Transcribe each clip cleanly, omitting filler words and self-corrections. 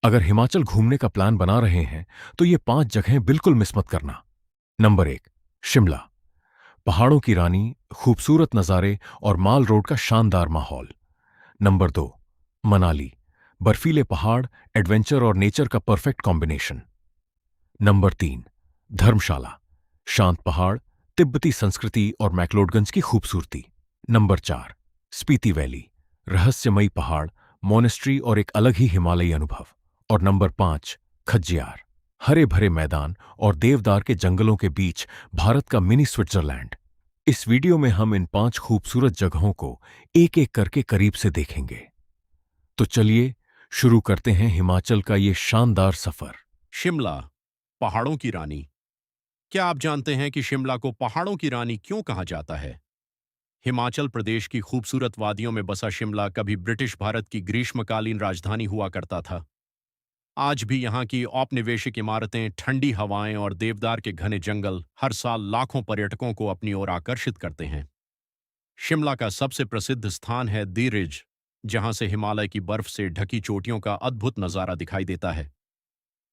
अगर हिमाचल घूमने का प्लान बना रहे हैं तो ये 5 जगहें बिल्कुल मिस मत करना। नंबर 1, शिमला। पहाड़ों की रानी, खूबसूरत नज़ारे और माल रोड का शानदार माहौल। नंबर 2, मनाली। बर्फीले पहाड़, एडवेंचर और नेचर का परफेक्ट कॉम्बिनेशन। नंबर 3, धर्मशाला। शांत पहाड़, तिब्बती संस्कृति और मैक्लोडगंज की खूबसूरती। Number 4, Spiti valley. रहस्यमयी पहाड़, मोनेस्ट्री और एक अलग ही हिमालयी अनुभव। और नंबर 5, खज्जियार। हरे भरे मैदान और देवदार के जंगलों के बीच भारत का मिनी स्विट्जरलैंड। इस वीडियो में हम इन 5 खूबसूरत जगहों को एक एक करके करीब से देखेंगे। तो चलिए शुरू करते हैं हिमाचल का ये शानदार सफर। शिमला, पहाड़ों की रानी। क्या आप जानते हैं कि शिमला को पहाड़ों की रानी क्यों कहा जाता है? हिमाचल प्रदेश की खूबसूरत वादियों में बसा शिमला कभी ब्रिटिश भारत की ग्रीष्मकालीन राजधानी हुआ करता था। आज भी यहाँ की औपनिवेशिक इमारतें, ठंडी हवाएं और देवदार के घने जंगल हर साल लाखों पर्यटकों को अपनी ओर आकर्षित करते हैं। शिमला का सबसे प्रसिद्ध स्थान है दी रिज, जहाँ से हिमालय की बर्फ से ढकी चोटियों का अद्भुत नज़ारा दिखाई देता है।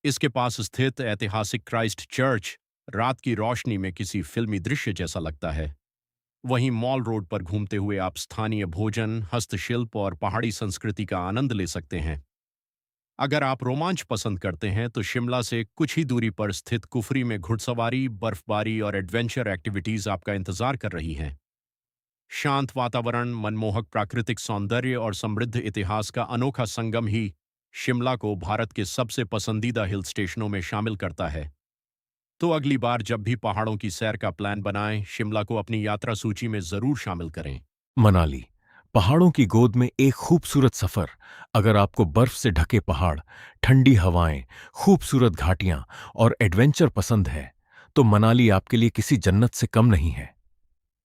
इसके पास स्थित ऐतिहासिक क्राइस्ट चर्च रात की रोशनी में किसी फिल्मी दृश्य जैसा लगता है। वहीं मॉल रोड पर घूमते हुए आप स्थानीय भोजन, हस्तशिल्प और पहाड़ी संस्कृति का आनंद ले सकते हैं। अगर आप रोमांच पसंद करते हैं तो शिमला से कुछ ही दूरी पर स्थित कुफरी में घुड़सवारी, बर्फबारी और एडवेंचर एक्टिविटीज आपका इंतजार कर रही हैं। शांत वातावरण, मनमोहक प्राकृतिक सौंदर्य और समृद्ध इतिहास का अनोखा संगम ही शिमला को भारत के सबसे पसंदीदा हिल स्टेशनों में शामिल करता है। तो अगली बार जब भी पहाड़ों की सैर का प्लान बनाएं, शिमला को अपनी यात्रा सूची में जरूर शामिल करें। मनाली, पहाड़ों की गोद में एक खूबसूरत सफर। अगर आपको बर्फ से ढके पहाड़, ठंडी हवाएं, खूबसूरत घाटियां और एडवेंचर पसंद है तो मनाली आपके लिए किसी जन्नत से कम नहीं है।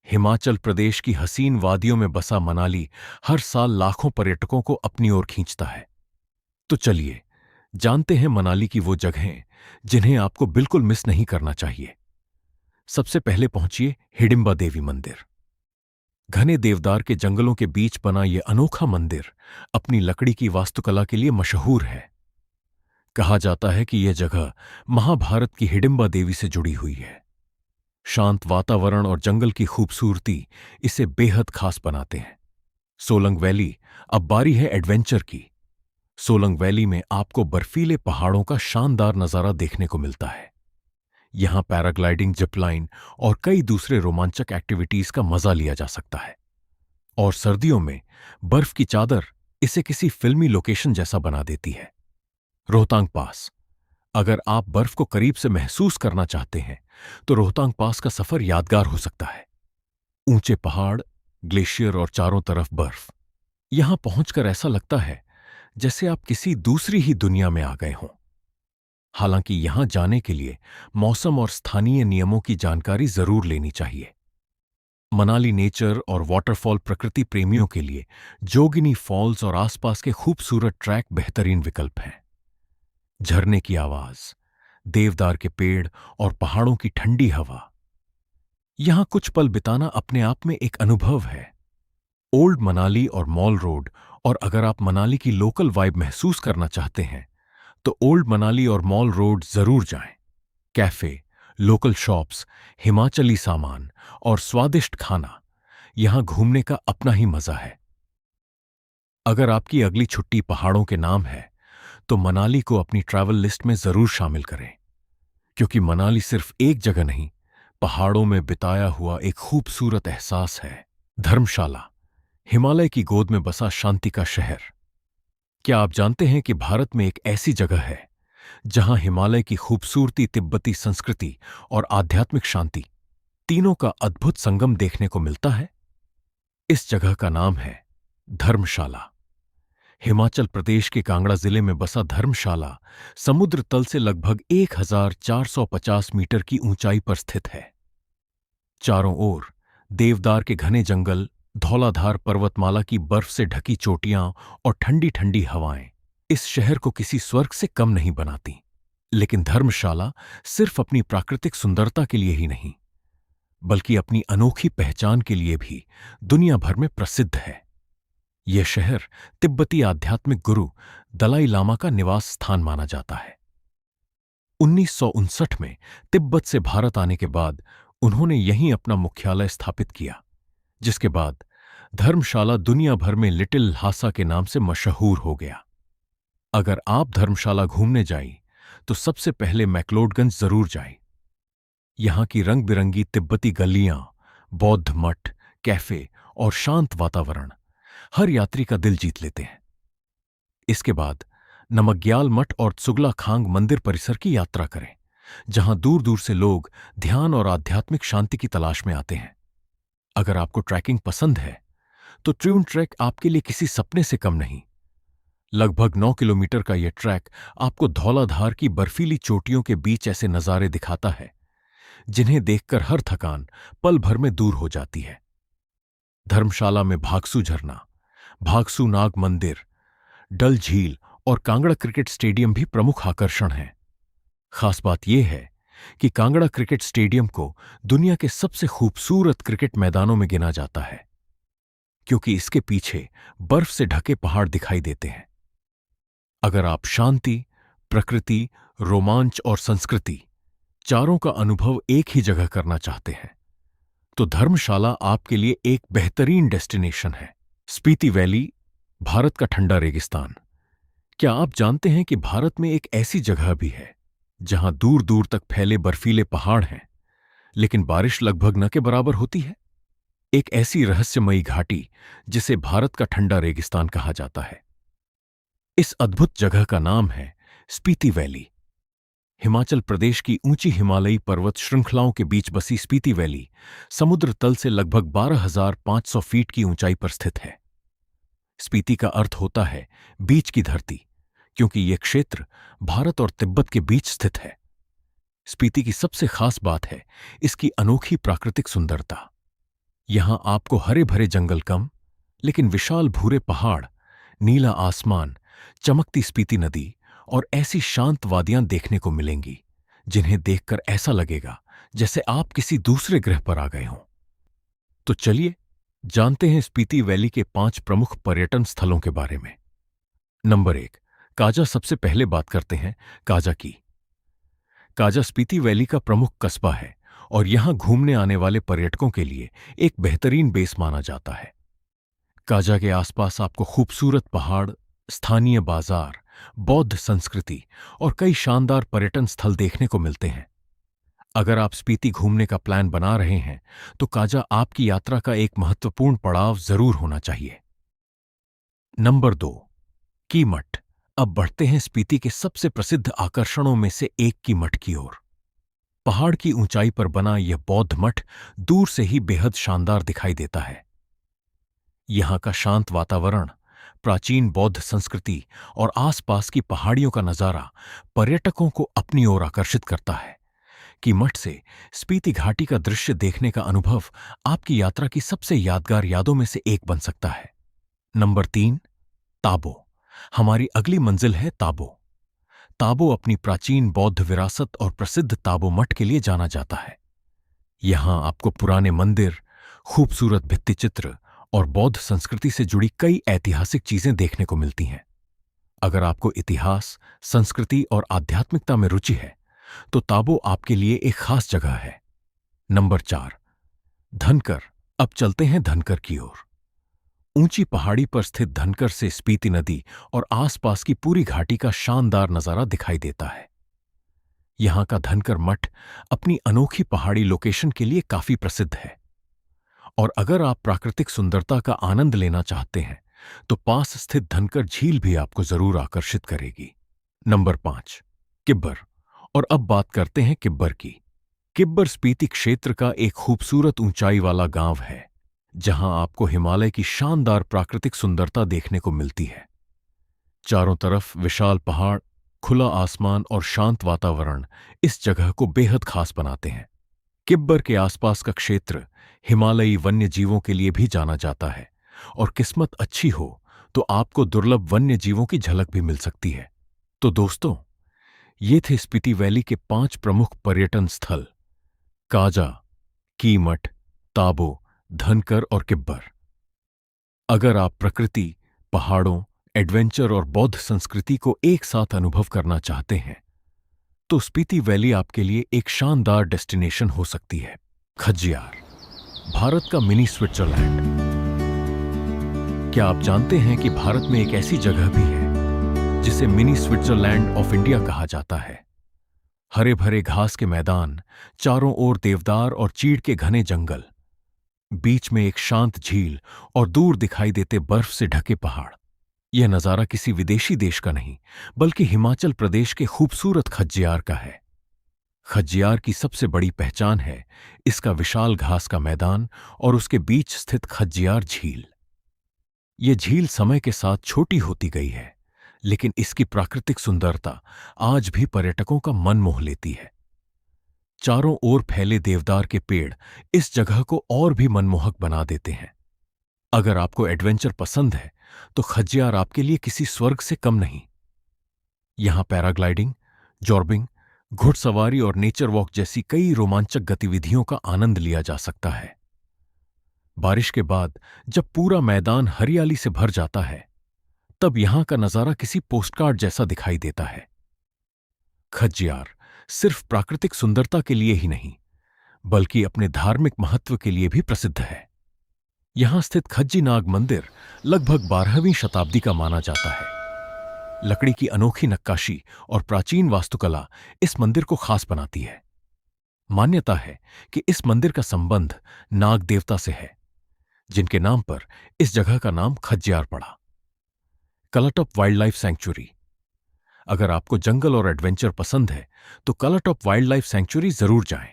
हिमाचल प्रदेश की हसीन वादियों में बसा मनाली हर साल लाखों पर्यटकों को अपनी ओर खींचता है। तो चलिए जानते हैं मनाली की वो जगहें जिन्हें आपको बिल्कुल मिस नहीं करना चाहिए। सबसे पहले पहुंचिए हिडिंबा देवी मंदिर। घने देवदार के जंगलों के बीच बना यह अनोखा मंदिर अपनी लकड़ी की वास्तुकला के लिए मशहूर है। कहा जाता है कि यह जगह महाभारत की हिडिंबा देवी से जुड़ी हुई है। शांत वातावरण और जंगल की खूबसूरती इसे बेहद खास बनाते हैं। सोलंग वैली, अब बारी है एडवेंचर की। सोलंग वैली में आपको बर्फीले पहाड़ों का शानदार नजारा देखने को मिलता है। यहां पैराग्लाइडिंग, जिपलाइन और कई दूसरे रोमांचक एक्टिविटीज का मजा लिया जा सकता है। और सर्दियों में बर्फ की चादर इसे किसी फिल्मी लोकेशन जैसा बना देती है। रोहतांग पास, अगर आप बर्फ को करीब से महसूस करना चाहते हैं तो रोहतांग पास का सफर यादगार हो सकता है। ऊंचे पहाड़, ग्लेशियर और चारों तरफ बर्फ। यहां पहुंचकर ऐसा लगता है जैसे आप किसी दूसरी ही दुनिया में आ गए हों। हालांकि यहां जाने के लिए मौसम और स्थानीय नियमों की जानकारी जरूर लेनी चाहिए। मनाली नेचर और वाटरफॉल प्रकृति प्रेमियों के लिए जोगिनी फॉल्स और आसपास के खूबसूरत ट्रैक बेहतरीन विकल्प हैं। झरने की आवाज, देवदार के पेड़ और पहाड़ों की ठंडी हवा, यहां कुछ पल बिताना अपने आप में एक अनुभव है। ओल्ड मनाली और मॉल रोड, और अगर आप मनाली की लोकल वाइब महसूस करना चाहते हैं तो ओल्ड मनाली और मॉल रोड जरूर जाएं। कैफे, लोकल शॉप्स, हिमाचली सामान और स्वादिष्ट खाना, यहां घूमने का अपना ही मजा है। अगर आपकी अगली छुट्टी पहाड़ों के नाम है तो मनाली को अपनी ट्रैवल लिस्ट में जरूर शामिल करें, क्योंकि मनाली सिर्फ एक जगह नहीं, पहाड़ों में बिताया हुआ एक खूबसूरत एहसास है। धर्मशाला, हिमालय की गोद में बसा शांति का शहर। क्या आप जानते हैं कि भारत में एक ऐसी जगह है जहां हिमालय की खूबसूरती, तिब्बती संस्कृति और आध्यात्मिक शांति, तीनों का अद्भुत संगम देखने को मिलता है? इस जगह का नाम है धर्मशाला। हिमाचल प्रदेश के कांगड़ा जिले में बसा धर्मशाला समुद्र तल से लगभग 1450 मीटर की ऊंचाई पर स्थित है। चारों ओर देवदार के घने जंगल, धौलाधार पर्वतमाला की बर्फ से ढकी चोटियां और ठंडी ठंडी हवाएं इस शहर को किसी स्वर्ग से कम नहीं बनाती। लेकिन धर्मशाला सिर्फ अपनी प्राकृतिक सुंदरता के लिए ही नहीं, बल्कि अपनी अनोखी पहचान के लिए भी दुनिया भर में प्रसिद्ध है। यह शहर तिब्बती आध्यात्मिक गुरु दलाई लामा का निवास स्थान माना जाता है। 1959 में तिब्बत से भारत आने के बाद उन्होंने यहीं अपना मुख्यालय स्थापित किया, जिसके बाद धर्मशाला दुनिया भर में लिटिल ल्हासा के नाम से मशहूर हो गया। अगर आप धर्मशाला घूमने जाएं, तो सबसे पहले मैक्लोडगंज जरूर जाएं। यहां की रंग बिरंगी तिब्बती गलियां, बौद्ध मठ, कैफे और शांत वातावरण हर यात्री का दिल जीत लेते हैं। इसके बाद नमग्याल मठ और त्सुगला खांग मंदिर परिसर की यात्रा करें, जहां दूर दूर से लोग ध्यान और आध्यात्मिक शांति की तलाश में आते हैं। अगर आपको ट्रैकिंग पसंद है, तो ट्रिउन ट्रैक आपके लिए किसी सपने से कम नहीं। लगभग 9 किलोमीटर का यह ट्रैक आपको धौलाधार की बर्फीली चोटियों के बीच ऐसे नजारे दिखाता है जिन्हें देखकर हर थकान पल भर में दूर हो जाती है। धर्मशाला में भागसू झरना, भागसू नाग मंदिर, डल झील और कांगड़ा क्रिकेट स्टेडियम भी प्रमुख आकर्षण हैं। खास बात यह है कि कांगड़ा क्रिकेट स्टेडियम को दुनिया के सबसे खूबसूरत क्रिकेट मैदानों में गिना जाता है, क्योंकि इसके पीछे बर्फ से ढके पहाड़ दिखाई देते हैं। अगर आप शांति, प्रकृति, रोमांच और संस्कृति चारों का अनुभव एक ही जगह करना चाहते हैं, तो धर्मशाला आपके लिए एक बेहतरीन डेस्टिनेशन है। स्पीति वैली, भारत का ठंडा रेगिस्तान। क्या आप जानते हैं कि भारत में एक ऐसी जगह भी है जहां दूर दूर तक फैले बर्फीले पहाड़ हैं, लेकिन बारिश लगभग न के बराबर होती है? एक ऐसी रहस्यमयी घाटी जिसे भारत का ठंडा रेगिस्तान कहा जाता है। इस अद्भुत जगह का नाम है स्पीति वैली। हिमाचल प्रदेश की ऊंची हिमालयी पर्वत श्रृंखलाओं के बीच बसी स्पीति वैली समुद्र तल से लगभग 12,500 फीट की ऊंचाई पर स्थित है। स्पीति का अर्थ होता है बीच की धरती, क्योंकि यह क्षेत्र भारत और तिब्बत के बीच स्थित है। स्पीति की सबसे खास बात है इसकी अनोखी प्राकृतिक सुंदरता। यहां आपको हरे भरे जंगल कम, लेकिन विशाल भूरे पहाड़, नीला आसमान, चमकती स्पीति नदी और ऐसी शांत वादियां देखने को मिलेंगी जिन्हें देखकर ऐसा लगेगा जैसे आप किसी दूसरे ग्रह पर आ गए हों। तो चलिए जानते हैं स्पीति वैली के 5 प्रमुख पर्यटन स्थलों के बारे में। नंबर 1, काजा। सबसे पहले बात करते हैं काजा की। काजा स्पीति वैली का प्रमुख कस्बा है और यहां घूमने आने वाले पर्यटकों के लिए एक बेहतरीन बेस माना जाता है। काजा के आसपास आपको खूबसूरत पहाड़, स्थानीय बाजार, बौद्ध संस्कृति और कई शानदार पर्यटन स्थल देखने को मिलते हैं। अगर आप स्पीति घूमने का प्लान बना रहे हैं, तो काजा आपकी यात्रा का एक महत्वपूर्ण पड़ाव जरूर होना चाहिए। नंबर 2, कीमठ। अब बढ़ते हैं स्पीति के सबसे प्रसिद्ध आकर्षणों में से एक कीमठ की ओर। पहाड़ की ऊंचाई पर बना यह बौद्ध मठ दूर से ही बेहद शानदार दिखाई देता है। यहां का शांत वातावरण, प्राचीन बौद्ध संस्कृति और आसपास की पहाड़ियों का नजारा पर्यटकों को अपनी ओर आकर्षित करता है। कीमठ से स्पीति घाटी का दृश्य देखने का अनुभव आपकी यात्रा की सबसे यादगार यादों में से एक बन सकता है। नंबर 3, ताबो। हमारी अगली मंजिल है ताबो। ताबो अपनी प्राचीन बौद्ध विरासत और प्रसिद्ध ताबो मठ के लिए जाना जाता है। यहां आपको पुराने मंदिर, खूबसूरत भित्तिचित्र और बौद्ध संस्कृति से जुड़ी कई ऐतिहासिक चीजें देखने को मिलती हैं। अगर आपको इतिहास, संस्कृति और आध्यात्मिकता में रुचि है, तो ताबो आपके लिए एक खास जगह है। नंबर 4, धनकर। अब चलते हैं धनकर की ओर। ऊंची पहाड़ी पर स्थित धनकर से स्पीति नदी और आसपास की पूरी घाटी का शानदार नजारा दिखाई देता है। यहां का धनकर मठ अपनी अनोखी पहाड़ी लोकेशन के लिए काफी प्रसिद्ध है, और अगर आप प्राकृतिक सुंदरता का आनंद लेना चाहते हैं, तो पास स्थित धनकर झील भी आपको जरूर आकर्षित करेगी। नंबर 5, किब्बर। और अब बात करते हैं किब्बर की। किब्बर स्पीति क्षेत्र का एक खूबसूरत ऊंचाई वाला गांव है, जहां आपको हिमालय की शानदार प्राकृतिक सुंदरता देखने को मिलती है। चारों तरफ विशाल पहाड़, खुला आसमान और शांत वातावरण इस जगह को बेहद खास बनाते हैं। किब्बर के आसपास का क्षेत्र हिमालयी वन्य जीवों के लिए भी जाना जाता है, और किस्मत अच्छी हो तो आपको दुर्लभ वन्य जीवों की झलक भी मिल सकती है। तो दोस्तों, ये थे स्पीति वैली के 5 प्रमुख पर्यटन स्थल: काजा, कीमठ, ताबो, धनकर और किब्बर। अगर आप प्रकृति, पहाड़ों, एडवेंचर और बौद्ध संस्कृति को एक साथ अनुभव करना चाहते हैं तो स्पीति वैली आपके लिए एक शानदार डेस्टिनेशन हो सकती है। खज्जियार, भारत का मिनी स्विट्जरलैंड। क्या आप जानते हैं कि भारत में एक ऐसी जगह भी है जिसे मिनी स्विट्जरलैंड ऑफ इंडिया कहा जाता है? हरे भरे घास के मैदान, चारों ओर देवदार और चीड़ के घने जंगल, बीच में एक शांत झील और दूर दिखाई देते बर्फ से ढके पहाड़। यह नजारा किसी विदेशी देश का नहीं, बल्कि हिमाचल प्रदेश के खूबसूरत खज्जियार का है। खज्जियार की सबसे बड़ी पहचान है इसका विशाल घास का मैदान और उसके बीच स्थित खज्जियार झील। यह झील समय के साथ छोटी होती गई है, लेकिन इसकी प्राकृतिक सुंदरता आज भी पर्यटकों का मन मोह लेती है। चारों ओर फैले देवदार के पेड़ इस जगह को और भी मनमोहक बना देते हैं। अगर आपको एडवेंचर पसंद है तो खज्जियार आपके लिए किसी स्वर्ग से कम नहीं। यहां पैराग्लाइडिंग, जॉर्बिंग, घुड़सवारी और नेचर वॉक जैसी कई रोमांचक गतिविधियों का आनंद लिया जा सकता है। बारिश के बाद जब पूरा मैदान हरियाली से भर जाता है, तब यहां का नजारा किसी पोस्टकार्ड जैसा दिखाई देता है। खज्जियार सिर्फ प्राकृतिक सुंदरता के लिए ही नहीं, बल्कि अपने धार्मिक महत्व के लिए भी प्रसिद्ध है। यहां स्थित खज्जी नाग मंदिर लगभग 12वीं शताब्दी का माना जाता है। लकड़ी की अनोखी नक्काशी और प्राचीन वास्तुकला इस मंदिर को खास बनाती है। मान्यता है कि इस मंदिर का संबंध नाग देवता से है, जिनके नाम पर इस जगह का नाम खज्जियार पड़ा। कलाटॉप वाइल्ड लाइफ सैंक्चुरी। अगर आपको जंगल और एडवेंचर पसंद है तो कलाटॉप वाइल्ड लाइफ सैंक्चुरी जरूर जाएं।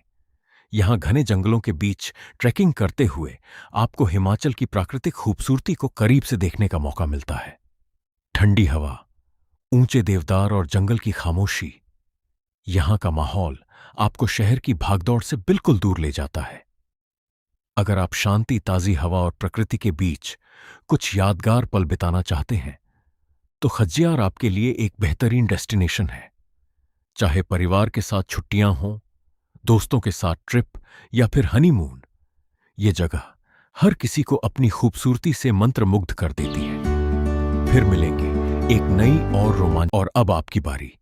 यहां घने जंगलों के बीच ट्रैकिंग करते हुए आपको हिमाचल की प्राकृतिक खूबसूरती को करीब से देखने का मौका मिलता है। ठंडी हवा, ऊंचे देवदार और जंगल की खामोशी, यहां का माहौल आपको शहर की भागदौड़ से बिल्कुल दूर ले जाता है। अगर आप शांति, ताजी हवा और प्रकृति के बीच कुछ यादगार पल बिताना चाहते हैं तो खज्जियार आपके लिए एक बेहतरीन डेस्टिनेशन है। चाहे परिवार के साथ छुट्टियां हों, दोस्तों के साथ ट्रिप या फिर हनीमून, ये जगह हर किसी को अपनी खूबसूरती से मंत्रमुग्ध कर देती है। फिर मिलेंगे एक नई और रोमांच। और अब आपकी बारी।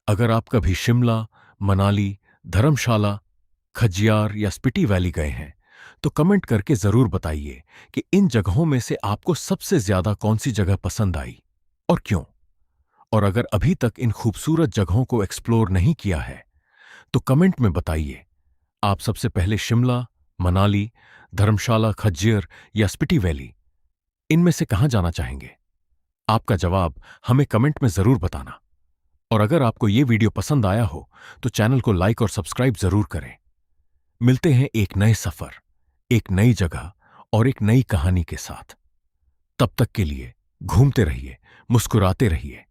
अगर आप कभी शिमला, मनाली, धर्मशाला, खज्जियार या स्पीति वैली गए हैं तो कमेंट करके जरूर बताइए कि इन जगहों में से आपको सबसे ज्यादा कौन सी जगह पसंद आई और क्यों। और अगर अभी तक इन खूबसूरत जगहों को एक्सप्लोर नहीं किया है तो कमेंट में बताइए आप सबसे पहले शिमला, मनाली, धर्मशाला, खज्जियार या स्पीति वैली, इनमें से कहां जाना चाहेंगे। आपका जवाब हमें कमेंट में जरूर बताना। और अगर आपको ये वीडियो पसंद आया हो तो चैनल को लाइक और सब्सक्राइब जरूर करें। मिलते हैं एक नए सफर, एक नई जगह और एक नई कहानी के साथ। तब तक के लिए घूमते रहिए, मुस्कुराते रहिए